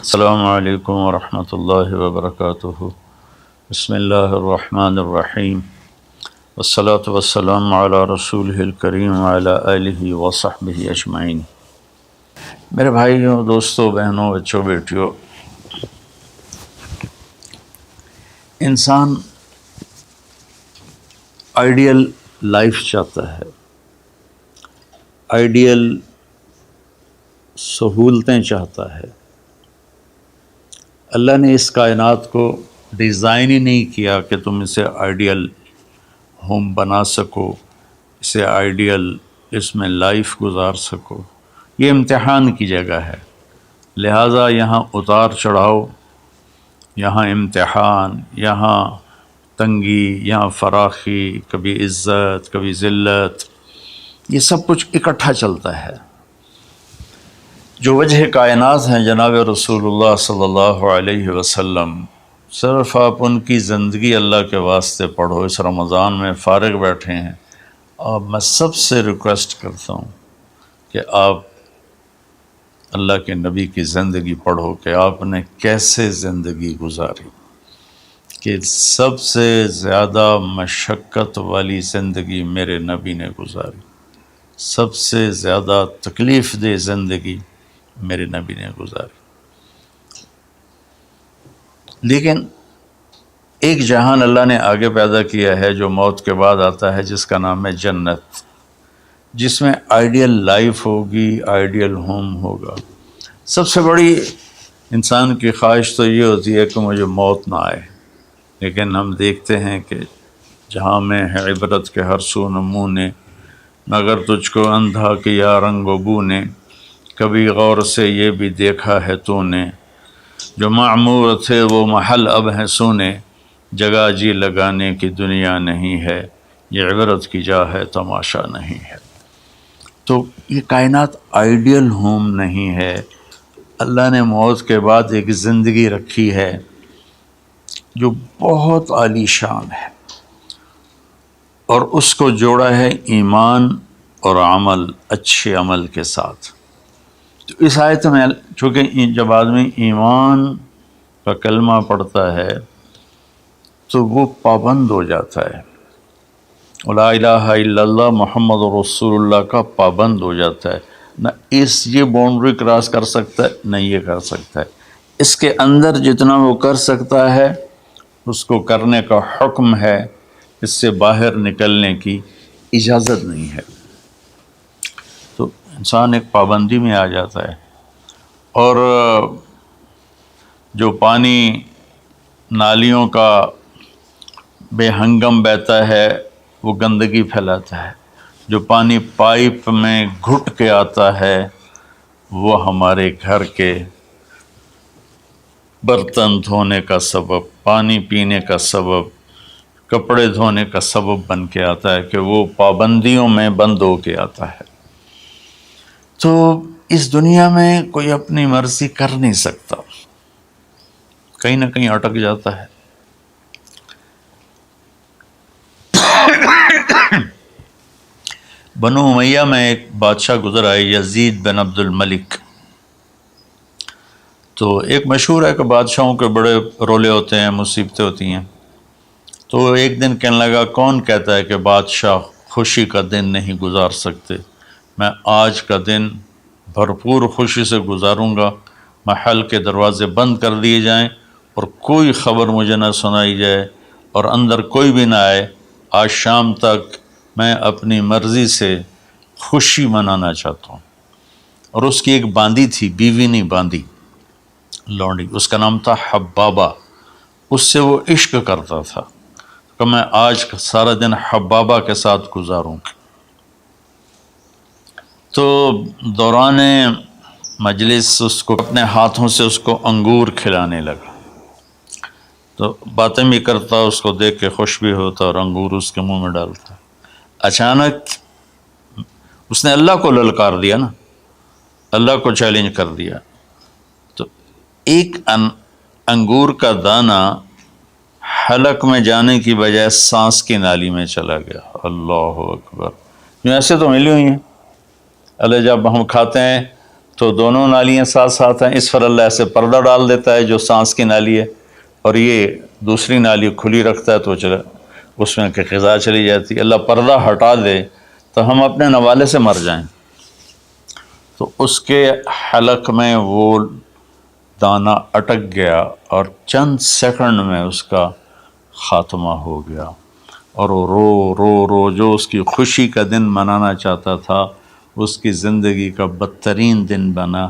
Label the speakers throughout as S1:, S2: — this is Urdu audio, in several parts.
S1: السلام علیکم ورحمۃ اللہ وبرکاتہ۔ بسم اللہ الرحمن الرحیم، والصلاة والسلام علی رسولہ الکریم وعلی آلہ وصحبہ اجمعین۔ میرے بھائیوں، دوستوں، بہنوں، بچوں، بیٹیوں، انسان آئیڈیل لائف چاہتا ہے، آئیڈیل سہولتیں چاہتا ہے۔ اللہ نے اس کائنات کو ڈیزائن ہی نہیں کیا کہ تم اسے آئیڈیل ہوم بنا سکو، اسے آئیڈیل اس میں لائف گزار سکو۔ یہ امتحان کی جگہ ہے، لہٰذا یہاں اتار چڑھاؤ، یہاں امتحان، یہاں تنگی، یہاں فراخی، کبھی عزت، کبھی ذلت، یہ سب کچھ اکٹھا چلتا ہے۔ جو وجہ کائنات ہیں جناب رسول اللہ صلی اللہ علیہ وسلم، صرف آپ ان کی زندگی اللہ کے واسطے پڑھو۔ اس رمضان میں فارغ بیٹھے ہیں، اور میں سب سے ریکویسٹ کرتا ہوں کہ آپ اللہ کے نبی کی زندگی پڑھو کہ آپ نے کیسے زندگی گزاری، کہ سب سے زیادہ مشقت والی زندگی میرے نبی نے گزاری، سب سے زیادہ تکلیف دہ زندگی میرے نبی نے گزاری۔ لیکن ایک جہان اللہ نے آگے پیدا کیا ہے جو موت کے بعد آتا ہے، جس کا نام ہے جنت، جس میں آئیڈیل لائف ہوگی، آئیڈیل ہوم ہوگا۔ سب سے بڑی انسان کی خواہش تو یہ ہوتی ہے کہ مجھے موت نہ آئے، لیکن ہم دیکھتے ہیں کہ جہاں میں ہے عبرت کے ہر سو نمونے، مگر تجھ کو اندھا کیا رنگ و بو نے، کبھی غور سے یہ بھی دیکھا ہے تو نے، جو معمور تھے وہ محل اب ہیں سونے، جگہ جی لگانے کی دنیا نہیں ہے، یہ عبرت کی جا ہے تماشا نہیں ہے۔ تو یہ کائنات آئیڈیل ہوم نہیں ہے۔ اللہ نے موت کے بعد ایک زندگی رکھی ہے جو بہت عالی شان ہے، اور اس کو جوڑا ہے ایمان اور عمل، اچھے عمل کے ساتھ۔ تو اس آیت میں چونکہ جب آدمی ایمان کا کلمہ پڑھتا ہے تو وہ پابند ہو جاتا ہے، لا الہ الا اللہ محمد رسول اللہ کا پابند ہو جاتا ہے، نہ یہ باؤنڈری کراس کر سکتا ہے، نہ یہ کر سکتا ہے۔ اس کے اندر جتنا وہ کر سکتا ہے اس کو کرنے کا حکم ہے، اس سے باہر نکلنے کی اجازت نہیں ہے۔ تو انسان ایک پابندی میں آ جاتا ہے، اور جو پانی نالیوں کا بے ہنگم بہتا ہے وہ گندگی پھیلاتا ہے، جو پانی پائپ میں گھٹ کے آتا ہے وہ ہمارے گھر کے برتن دھونے کا سبب، پانی پینے کا سبب، کپڑے دھونے کا سبب بن کے آتا ہے، کہ وہ پابندیوں میں بند ہو کے آتا ہے۔ تو اس دنیا میں کوئی اپنی مرضی کر نہیں سکتا، کہیں نہ کہیں اٹک جاتا ہے۔ بنو امیہ میں ایک بادشاہ گزر آئے، یزید بن عبد الملک۔ تو ایک مشہور ہے کہ بادشاہوں کے بڑے رولے ہوتے ہیں، مصیبتیں ہوتی ہیں۔ تو ایک دن کہنے لگا، کون کہتا ہے کہ بادشاہ خوشی کا دن نہیں گزار سکتے؟ میں آج کا دن بھرپور خوشی سے گزاروں گا، محل کے دروازے بند کر دیے جائیں اور کوئی خبر مجھے نہ سنائی جائے اور اندر کوئی بھی نہ آئے۔ آج شام تک میں اپنی مرضی سے خوشی منانا چاہتا ہوں۔ اور اس کی ایک باندی تھی، بیوی نہیں باندی، لونڈی، اس کا نام تھا حبابہ۔ اس سے وہ عشق کرتا تھا کہ میں آج سارا دن حبابہ کے ساتھ گزاروں گا۔ تو دوران مجلس اس کو اپنے ہاتھوں سے اس کو انگور کھلانے لگا، تو باتیں بھی کرتا، اس کو دیکھ کے خوش بھی ہوتا اور انگور اس کے منہ میں ڈالتا۔ اچانک اس نے اللہ کو للکار دیا نا، اللہ کو چیلنج کر دیا، تو ایک انگور کا دانہ حلق میں جانے کی بجائے سانس کی نالی میں چلا گیا۔ اللہ اکبر! جو ایسے تو ملی ہوئی ہیں، اللہ جب ہم کھاتے ہیں تو دونوں نالیاں ساتھ ساتھ ہیں، اس پر اللہ ایسے پردہ ڈال دیتا ہے جو سانس کی نالی ہے، اور یہ دوسری نالی کھلی رکھتا ہے تو چلا اس میں کہ غذا چلی جاتی ہے۔ اللہ پردہ ہٹا دے تو ہم اپنے نوالے سے مر جائیں، تو اس کے حلق میں وہ دانہ اٹک گیا اور چند سیکنڈ میں اس کا خاتمہ ہو گیا، اور وہ رو رو رو جو اس کی خوشی کا دن منانا چاہتا تھا اس کی زندگی کا بدترین دن بنا۔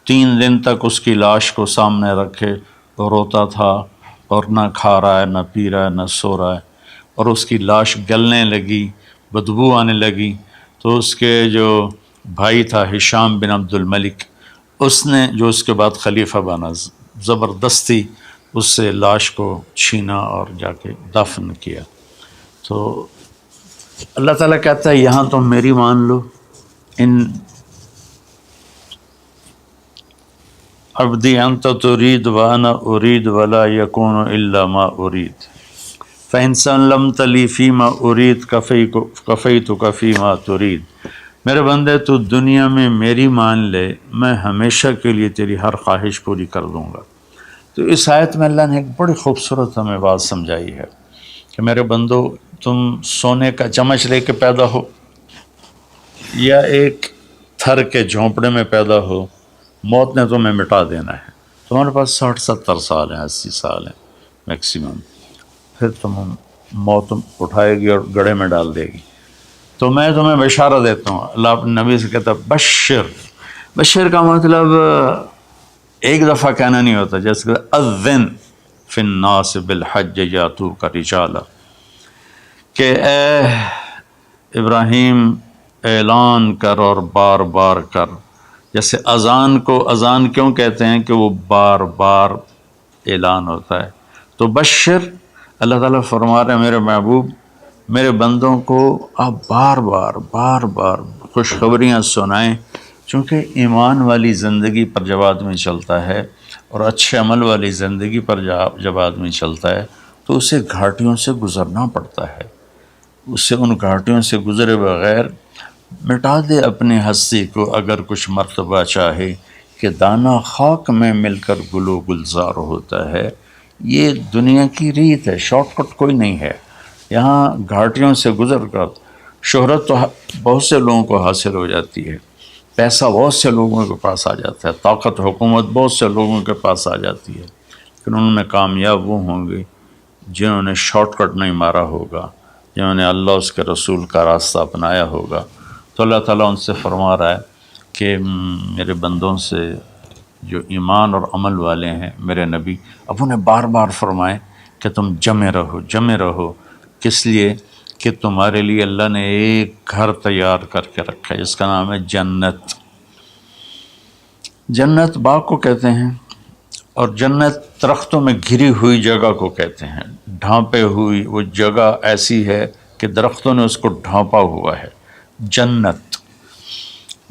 S1: 3 دن تک اس کی لاش کو سامنے رکھے تو روتا تھا، اور نہ کھا رہا ہے، نہ پی رہا ہے، نہ سو رہا ہے، اور اس کی لاش گلنے لگی، بدبو آنے لگی۔ تو اس کے جو بھائی تھا ہشام بن عبد الملک، اس نے جو اس کے بعد خلیفہ بنا، زبردستی اس سے لاش کو چھینا اور جا کے دفن کیا۔ تو اللہ تعالیٰ کہتا ہے یہاں تم میری مان لو، ان عبدی انت ترید وانا ارید ولا یکون الا ما ارید فإن سلمت لی فیما ارید کفیتک فیما ترید۔ میرے بندے تو دنیا میں میری مان لے، میں ہمیشہ کے لیے تیری ہر خواہش پوری کر دوں گا۔ تو اس آیت میں اللہ نے ایک بڑی خوبصورت ہمیں بات سمجھائی ہے کہ میرے بندو، تم سونے کا چمچ لے کے پیدا ہو یا ایک تھر کے جھونپڑے میں پیدا ہو، موت نے تمہیں مٹا دینا ہے۔ تمہارے پاس 60-70 سال ہیں، 80 سال ہیں میکسیمم، پھر موت اٹھائے گی اور گڑھے میں ڈال دے گی۔ تو میں تمہیں بشارت دیتا ہوں، اللہ اپنے نبی سے کہتا ہے بشر کا مطلب ایک دفعہ کہنا نہیں ہوتا، جیسے کہ اذن فی الناس بالحج یاتوک رجالا، کہ اے ابراہیم اعلان کر اور بار بار کر۔ جیسے اذان کو اذان کیوں کہتے ہیں کہ وہ بار بار اعلان ہوتا ہے، تو بشر اللہ تعالیٰ فرما رہے ہیں میرے محبوب، میرے بندوں کو آپ بار بار خوشخبریاں سنائیں، چونکہ ایمان والی زندگی پر جب آدمی چلتا ہے اور اچھے عمل والی زندگی پر جب آدمی چلتا ہے تو اسے گھاٹیوں سے گزرنا پڑتا ہے، اسے ان گھاٹیوں سے گزرے بغیر مٹا دے اپنی ہستی کو اگر کچھ مرتبہ چاہے کہ دانہ خاک میں مل کر گل و گلزار ہوتا ہے۔ یہ دنیا کی ریت ہے، شارٹ کٹ کوئی نہیں ہے۔ یہاں گھاٹیوں سے گزر کر شہرت تو بہت سے لوگوں کو حاصل ہو جاتی ہے، پیسہ بہت سے لوگوں کے پاس آ جاتا ہے، طاقت حکومت بہت سے لوگوں کے پاس آ جاتی ہے، لیکن ان میں کامیاب وہ ہوں گے جنہوں نے شارٹ کٹ نہیں مارا ہوگا، جنہوں نے اللہ اس کے رسول کا راستہ اپنایا ہوگا۔ تو اللہ تعالیٰ ان سے فرما رہا ہے کہ میرے بندوں سے جو ایمان اور عمل والے ہیں، میرے نبی اب انہیں بار بار فرمائیں کہ تم جمے رہو، کس لیے کہ تمہارے لیے اللہ نے ایک گھر تیار کر کے رکھا ہے جس کا نام ہے جنت۔ جنت باغ کو کہتے ہیں، اور جنت درختوں میں گھری ہوئی جگہ کو کہتے ہیں، ڈھانپے ہوئی وہ جگہ ایسی ہے کہ درختوں نے اس کو ڈھانپا ہوا ہے۔ جنت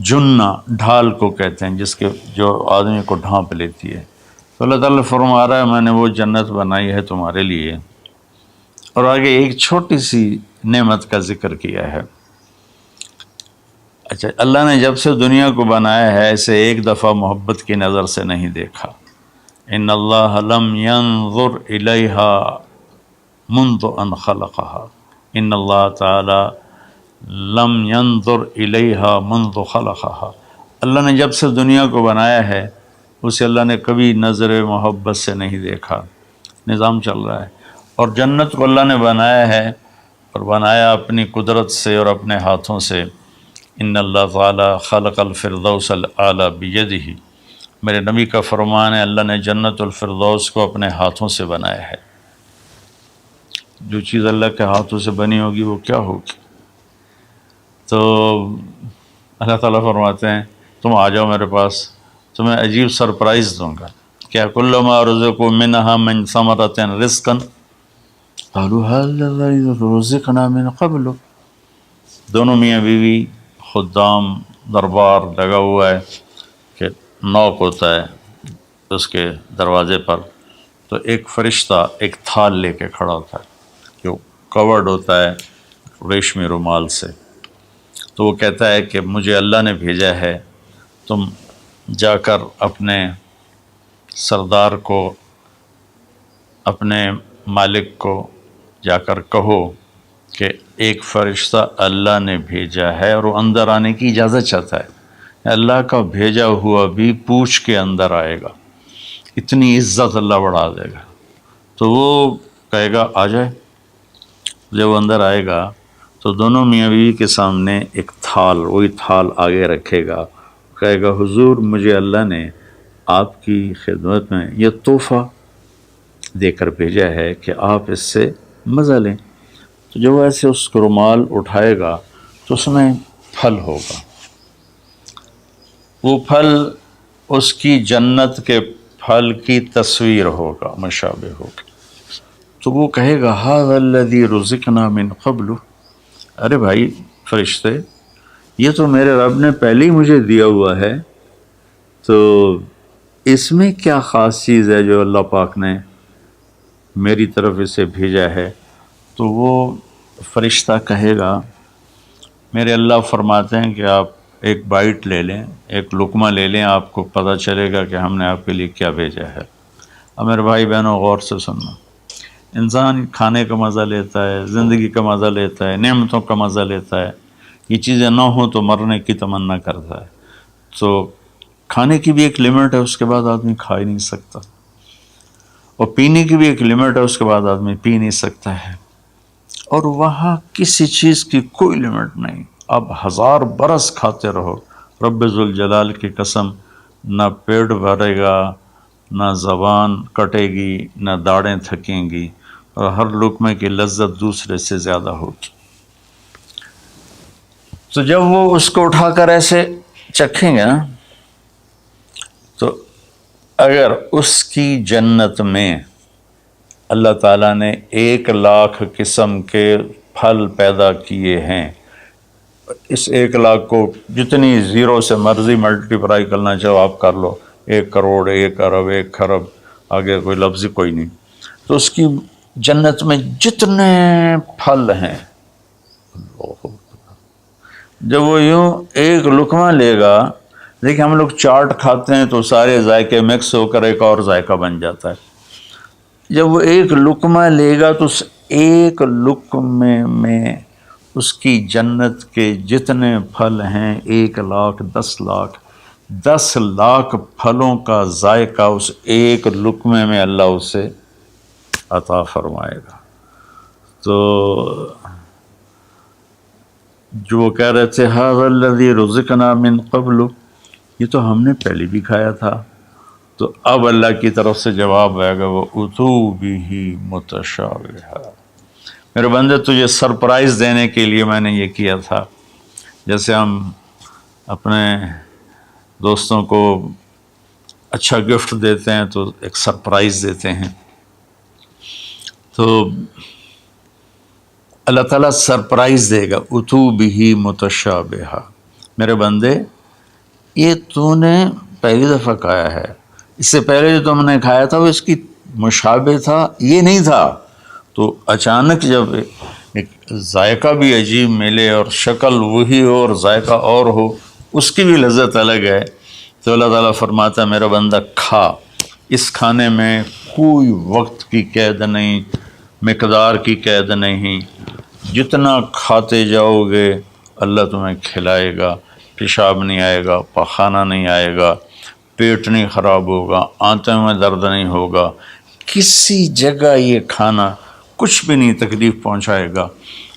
S1: جنہ ڈھال کو کہتے ہیں جس کے جو آدمی کو ڈھانپ لیتی ہے۔ تو اللہ تعالیٰ فرما رہا ہے میں نے وہ جنت بنائی ہے تمہارے لیے، اور آگے ایک چھوٹی سی نعمت کا ذکر کیا ہے۔ اچھا، اللہ نے جب سے دنیا کو بنایا ہے اسے ایک دفعہ محبت کی نظر سے نہیں دیکھا۔ ان اللہ لم ينظر الیہا منذ ان خلقها، ان اللہ تعالی لم ينظر الیہا منذ خلقها، اللہ نے جب سے دنیا کو بنایا ہے اسے اللہ نے کبھی نظر محبت سے نہیں دیکھا۔ نظام چل رہا ہے، اور جنت کو اللہ نے بنایا ہے، اور بنایا اپنی قدرت سے اور اپنے ہاتھوں سے۔ ان اللہ تعالی خلق الفردوس الاعلی بیدہ، میرے نبی کا فرمان ہے اللہ نے جنت الفردوس کو اپنے ہاتھوں سے بنایا ہے۔ جو چیز اللہ کے ہاتھوں سے بنی ہوگی وہ کیا ہوگی؟ تو اللہ تعالیٰ فرماتے ہیں تم آ جاؤ میرے پاس، تمہیں عجیب سرپرائز دوں گا۔ کیا کل ما رزقوا منہا من ثمرۃ رزقا قالوا هذا الذی رزقنا من قبل، دونوں میاں بیوی، خدام، دربار لگا ہوا ہے کہ نوک ہوتا ہے اس کے دروازے پر، تو ایک فرشتہ ایک تھال لے کے کھڑا ہوتا ہے جو کورڈ ہوتا ہے ریشمی رومال سے، تو وہ کہتا ہے کہ مجھے اللہ نے بھیجا ہے تم جا کر اپنے سردار کو، اپنے مالک کو جا کر کہو کہ ایک فرشتہ اللہ نے بھیجا ہے اور وہ اندر آنے کی اجازت چاہتا ہے، اللہ کا بھیجا ہوا بھی پوچھ کے اندر آئے گا، اتنی عزت اللہ بڑھا دے گا۔ تو وہ کہے گا آ جائے۔ جب وہ اندر آئے گا تو دونوں میاں بیوی کے سامنے ایک تھال، وہی تھال آگے رکھے گا، کہے گا حضور مجھے اللہ نے آپ کی خدمت میں یہ تحفہ دے کر بھیجا ہے کہ آپ اس سے مزہ لیں۔ تو جب وہ ایسے اس کو رومال اٹھائے گا تو اس میں پھل ہوگا، وہ پھل اس کی جنت کے پھل کی تصویر ہوگا، مشابہ ہوگا۔ تو وہ کہے گا ھذا الذی رزقنا من قبل، ارے بھائی فرشتے یہ تو میرے رب نے پہلے ہی مجھے دیا ہوا ہے، تو اس میں کیا خاص چیز ہے جو اللہ پاک نے میری طرف اسے بھیجا ہے؟ تو وہ فرشتہ کہے گا میرے اللہ فرماتے ہیں کہ آپ ایک بائٹ لے لیں، ایک لقمہ لے لیں، آپ کو پتہ چلے گا کہ ہم نے آپ کے لیے کیا بھیجا ہے۔ اب میرے بھائی بہنوں غور سے سننا، انسان کھانے کا مزہ لیتا ہے، زندگی کا مزہ لیتا ہے، نعمتوں کا مزہ لیتا ہے، یہ چیزیں نہ ہوں تو مرنے کی تمنا کرتا ہے۔ تو کھانے کی بھی ایک لمٹ ہے، اس کے بعد آدمی کھا ہی نہیں سکتا، اور پینے کی بھی ایک لمٹ ہے، اس کے بعد آدمی پی نہیں سکتا ہے، اور وہاں کسی چیز کی کوئی لمٹ نہیں، اب 1000 برس کھاتے رہو، رب ذوالجلال کی قسم نہ پیٹ بھرے گا، نہ زبان کٹے گی، نہ داڑیں تھکیں گی، اور ہر لقمے کی لذت دوسرے سے زیادہ ہوگی۔ تو جب وہ اس کو اٹھا کر ایسے چکھیں گے نا، تو اگر اس کی جنت میں اللہ تعالیٰ نے 1,00,000 قسم کے پھل پیدا کیے ہیں، اس 1,00,000 کو جتنی زیرو سے مرضی ملٹیپلائی کرنا چاہو آپ کر لو، 1 کروڑ، 1 ارب، 1 خرب، آگے کوئی لفظ کوئی نہیں۔ تو اس کی جنت میں جتنے پھل ہیں، جب وہ یوں ایک لقمہ لے گا، دیکھیں ہم لوگ چاٹ کھاتے ہیں تو سارے ذائقے مکس ہو کر ایک اور ذائقہ بن جاتا ہے، جب وہ ایک لقمہ لے گا تو اس ایک لقمے میں اس کی جنت کے جتنے پھل ہیں 1,00,000، 10,00,000، 10,00,000 پھلوں کا ذائقہ اس ایک لقمے میں اللہ اسے عطا فرمائے گا۔ تو جو کہہ رہے تھے ھذا الذی رزقنا من قبل، یہ تو ہم نے پہلے بھی کھایا تھا، تو اب اللہ کی طرف سے جواب آئے گا وہ اتو بہ متشابہا، میرے بندے تجھے سرپرائز دینے کے لیے میں نے یہ کیا تھا، جیسے ہم اپنے دوستوں کو اچھا گفٹ دیتے ہیں تو ایک سرپرائز دیتے ہیں، تو اللہ تعالیٰ سرپرائز دے گا اتو بہ متشابہا، میرے بندے یہ تو نے پہلی دفعہ کھایا ہے، اس سے پہلے جو تم نے کھایا تھا وہ اس کی مشابہ تھا، یہ نہیں تھا۔ تو اچانک جب ایک ذائقہ بھی عجیب ملے اور شکل وہی ہو اور ذائقہ اور ہو، اس کی بھی لذت الگ ہے، تو اللہ تعالیٰ فرماتا ہے میرا بندہ کھا، اس کھانے میں کوئی وقت کی قید نہیں، مقدار کی قید نہیں، جتنا کھاتے جاؤ گے اللہ تمہیں کھلائے گا، پیشاب نہیں آئے گا، پخانہ نہیں آئے گا، پیٹ نہیں خراب ہوگا، آنتوں میں درد نہیں ہوگا، کسی جگہ یہ کھانا کچھ بھی نہیں تکلیف پہنچائے گا،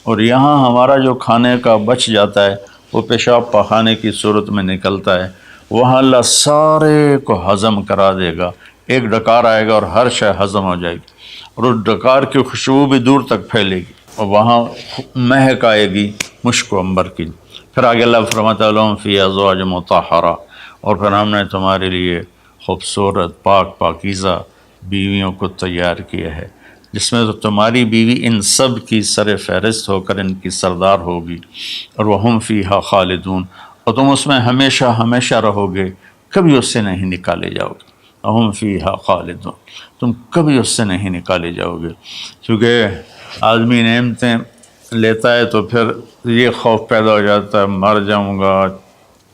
S1: اور یہاں ہمارا جو کھانے کا بچ جاتا ہے وہ پیشاب پخانے کی صورت میں نکلتا ہے، وہاں اللہ سارے کو ہضم کرا دے گا، ایک ڈکار آئے گا اور ہر شے ہضم ہو جائے گی، اور اس ڈکار کی خوشبو بھی دور تک پھیلے گی، اور وہاں مہک آئے گی مشک و عنبر کی۔ پھر آگے اللہ فرماتا ہے لہم فیہا ازواج مطہرہ، اور پھر ہم نے تمہارے لیے خوبصورت پاک پاکیزہ بیویوں کو تیار کیا ہے، جس میں تو تمہاری بیوی ان سب کی سر فہرست ہو کر ان کی سردار ہوگی، اور وہم فیہا خالدون، اور تم اس میں ہمیشہ ہمیشہ رہو گے، کبھی اس سے نہیں نکالے جاؤ گے، وہم فیہا خالدون، تم کبھی اس سے نہیں نکالے جاؤ گے، کیونکہ آدمی نعمتیں لیتا ہے تو پھر یہ خوف پیدا ہو جاتا ہے مر جاؤں گا،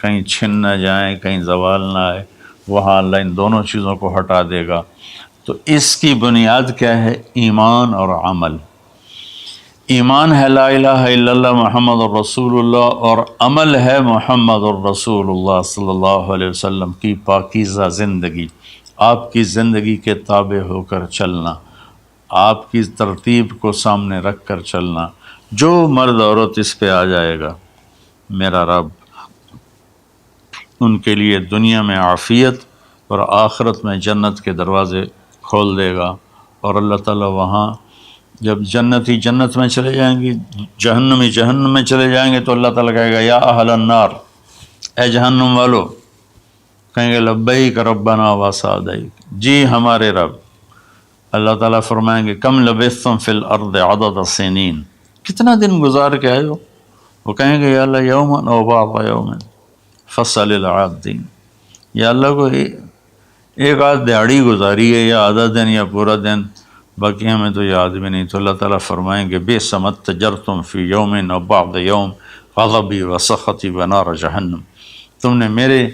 S1: کہیں چھن نہ جائیں، کہیں زوال نہ آئے، وہاں اللہ ان دونوں چیزوں کو ہٹا دے گا۔ تو اس کی بنیاد کیا ہے؟ ایمان اور عمل۔ ایمان ہے لا الہ الا اللہ محمد الرسول اللہ، اور عمل ہے محمد الرسول اللہ صلی اللہ علیہ وسلم کی پاکیزہ زندگی، آپ کی زندگی کے تابع ہو کر چلنا، آپ کی ترتیب کو سامنے رکھ کر چلنا۔ جو مرد عورت اس پہ آ جائے گا، میرا رب ان کے لیے دنیا میں عافیت اور آخرت میں جنت کے دروازے کھول دے گا۔ اور اللہ تعالیٰ وہاں جب جنتی جنت میں چلے جائیں گے، جہنمی جہنم میں چلے جائیں گے، تو اللہ تعالیٰ کہے گا یا اہل النار، اے جہنم والو، کہیں گے لبیک ربنا و سعدیک، جی ہمارے رب۔ اللہ تعالیٰ فرمائیں گے کم لبثتم فی الارض عدد سنین، کتنا دن گزار کے آئے ہو؟ وہ کہیں گے یا اللہ یوما او بعض یوم فصل العادین، یا اللہ کو ایک آدھ دیہڑی گزاری ہے، یا آدھا دن یا پورا دن، باقی ہمیں تو یاد بھی نہیں۔ تو اللہ تعالیٰ فرمائیں گے بئس ما اتجرتم فی یوم او بعض یوم غضبی و سخطی و نار جہنم، تم نے میرے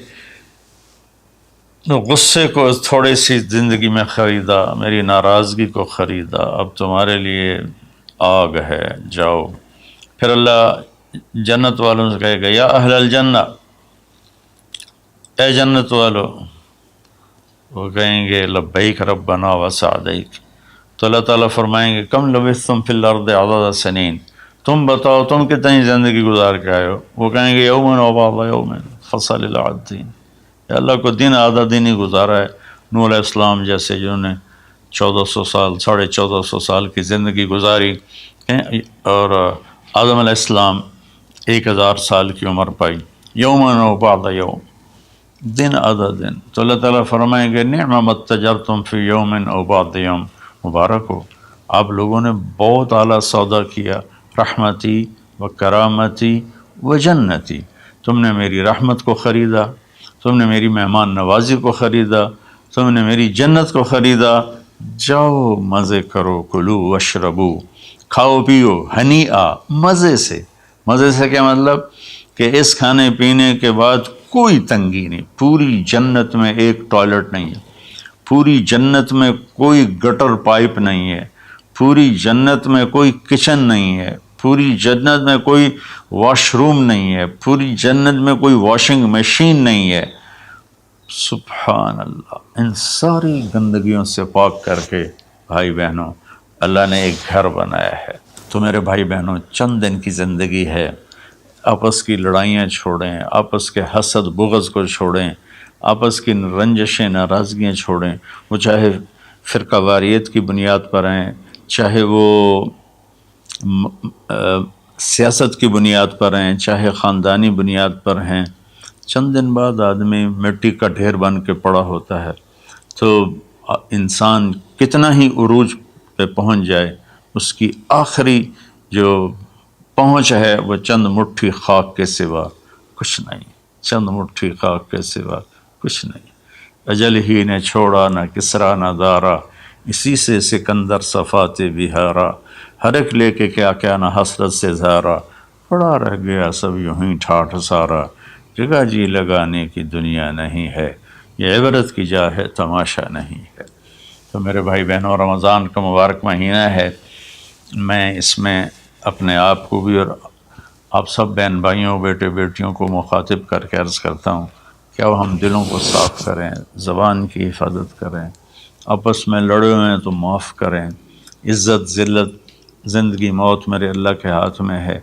S1: غصے کو تھوڑی سی زندگی میں خریدا، میری ناراضگی کو خریدا، اب تمہارے لیے آگ ہے، جاؤ۔ پھر اللہ جنت والوں سے کہے گا یا اہل الجنہ، اے جنت والو، وہ کہیں گے لبیک ربنا و سعدیک۔ تو اللہ تعالیٰ فرمائیں گے کم لبثتم فی الارض عدد سنین، تم بتاؤ تم کتنی زندگی گزار کے آئے ہو؟ وہ کہیں گے یومن و بعض یومن فصل العادین، یا اللہ کو دن آدھا دن ہی گزارا ہے۔ نوح علیہ السلام جیسے جنہوں نے 1400 سال 1450 سال کی زندگی گزاری، اور آدم علیہ السلام 1000 سال کی عمر پائی، یومن و بعض یوم، دن آدھا دن۔ تو اللہ تعالیٰ فرمائیں گے نعم ما اتجرتم فی یوم او بعض یوم، مبارک ہو، آپ لوگوں نے بہت اعلیٰ سودا کیا، رحمتی و کرامتی و جنتی، تم نے میری رحمت کو خریدا، تم نے میری مہمان نوازی کو خریدا، تم نے میری جنت کو خریدا، جاؤ مزے کرو، کلو واشربو، کھاؤ پیو، ہنیئا، مزے سے۔ مزے سے کیا مطلب؟ کہ اس کھانے پینے کے بعد کوئی تنگی نہیں، پوری جنت میں ایک ٹوائلٹ نہیں ہے، پوری جنت میں کوئی گٹر پائپ نہیں ہے، پوری جنت میں کوئی کچن نہیں ہے، پوری جنت میں کوئی واش روم نہیں ہے، پوری جنت میں کوئی واشنگ مشین نہیں ہے۔ سبحان اللہ، ان ساری گندگیوں سے پاک کر کے بھائی بہنوں اللہ نے ایک گھر بنایا ہے۔ تو میرے بھائی بہنوں چند دن کی زندگی ہے، آپس کی لڑائیاں چھوڑیں، آپس کے حسد بغض کو چھوڑیں، آپس کی رنجشیں ناراضگیاں چھوڑیں، وہ چاہے فرقہ واریت کی بنیاد پر ہیں، چاہے وہ سیاست کی بنیاد پر ہیں، چاہے خاندانی بنیاد پر ہیں۔ چند دن بعد آدمی مٹی کا ڈھیر بن کے پڑا ہوتا ہے، تو انسان کتنا ہی عروج پہ پہنچ جائے، اس کی آخری جو پہنچ ہے وہ چند مٹھی خاک کے سوا کچھ نہیں، چند مٹھی خاک کے سوا کچھ نہیں۔ اجل ہی نے چھوڑا نہ کسرا نہ دارا، اسی سے سکندر صفات بہارا، ہر ایک لے کے کیا کیا نہ حسرت سے زارا، پڑا رہ گیا سب یوں ہی ٹھاٹھ سارا، جگہ جی لگانے کی دنیا نہیں ہے، یہ عبرت کی جا ہے تماشا نہیں ہے۔ تو میرے بھائی بہنوں رمضان کا مبارک مہینہ ہے، میں اس میں اپنے آپ کو بھی اور آپ سب بہن بھائیوں بیٹے بیٹیوں کو مخاطب کر کے عرض کرتا ہوں کہ اب ہم دلوں کو صاف کریں، زبان کی حفاظت کریں، آپس میں لڑے ہوئے ہیں تو معاف کریں، عزت ذلت زندگی موت میرے اللہ کے ہاتھ میں ہے۔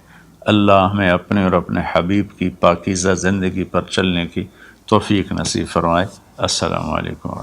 S1: اللہ ہمیں اپنے اور اپنے حبیب کی پاکیزہ زندگی پر چلنے کی توفیق نصیب فرمائے۔ السلام علیکم۔